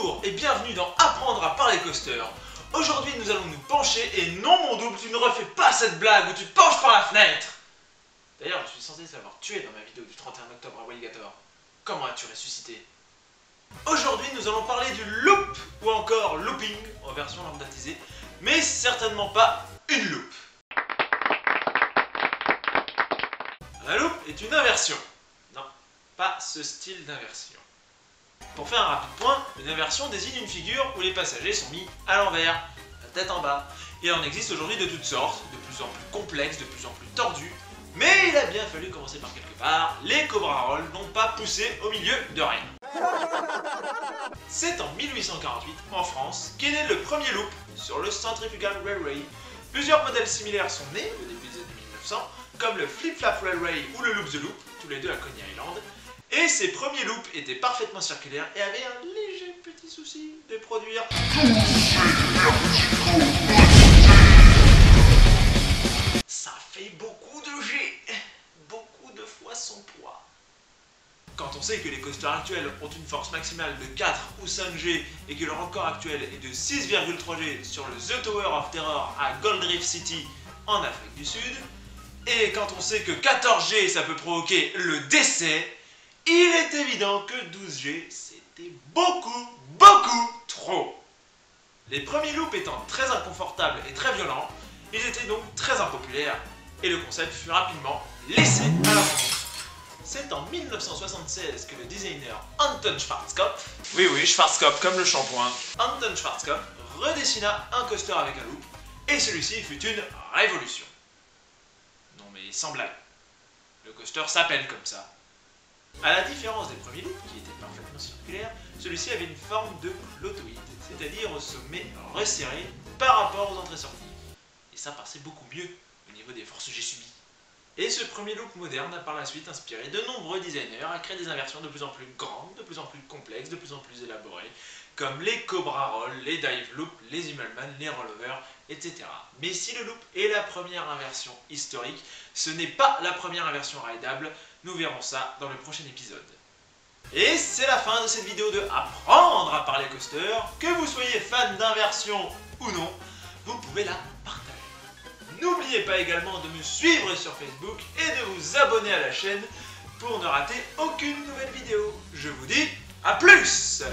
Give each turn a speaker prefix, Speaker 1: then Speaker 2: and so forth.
Speaker 1: Bonjour et bienvenue dans Apprendre à parler coaster. Aujourd'hui nous allons nous pencher et non mon double, tu ne refais pas cette blague où tu te penches par la fenêtre. D'ailleurs je suis censé t'avoir tué dans ma vidéo du 31 octobre à Walligator. Comment as-tu ressuscité? Aujourd'hui nous allons parler du loop ou encore looping en version lambdatisée, mais certainement pas une loupe. Un loop est une inversion. Non, pas ce style d'inversion. Pour faire un rapide point, une inversion désigne une figure où les passagers sont mis à l'envers, la tête en bas. Il en existe aujourd'hui de toutes sortes, de plus en plus complexes, de plus en plus tordus, mais il a bien fallu commencer par quelque part. Les Cobra Roll n'ont pas poussé au milieu de rien. C'est en 1848, en France, qu'est né le premier loop sur le Centrifugal Railway. Plusieurs modèles similaires sont nés au début des années 1900, comme le Flip Flap Railway ou le Loop the Loop, tous les deux à Coney Island. Et ces premiers loops étaient parfaitement circulaires et avaient un léger petit souci de produire ça fait beaucoup de G, beaucoup de fois son poids. Quand on sait que les coasters actuels ont une force maximale de 4 ou 5 G et que le record actuel est de 6,3 G sur le The Tower of Terror à Gold Reef City en Afrique du Sud, et quand on sait que 14 G ça peut provoquer le décès, il est évident que 12G, c'était beaucoup trop. Les premiers loops étant très inconfortables et très violents, ils étaient donc très impopulaires, et le concept fut rapidement laissé à la vente. C'est en 1976 que le designer Anton Schwarzkopf, oui Schwarzkopf comme le shampoing, Anton Schwarzkopf redessina un coaster avec un loop, et celui-ci fut une révolution. Non mais sans blague, le coaster s'appelle comme ça. A la différence des premiers loops, qui étaient parfaitement circulaires, celui-ci avait une forme de clotoïde, c'est-à-dire au sommet resserré par rapport aux entrées-sorties. Et ça passait beaucoup mieux au niveau des forces G subies. Et ce premier loop moderne a par la suite inspiré de nombreux designers à créer des inversions de plus en plus grandes, de plus en plus complexes, de plus en plus élaborées, comme les Cobra Roll, les Dive Loop, les Immelman, les Rollover, etc. Mais si le loop est la première inversion historique, ce n'est pas la première inversion rideable. Nous verrons ça dans le prochain épisode. Et c'est la fin de cette vidéo de Apprendre à parler coaster. Que vous soyez fan d'inversion ou non, vous pouvez la partager. N'oubliez pas également de me suivre sur Facebook et de vous abonner à la chaîne pour ne rater aucune nouvelle vidéo. Je vous dis à plus!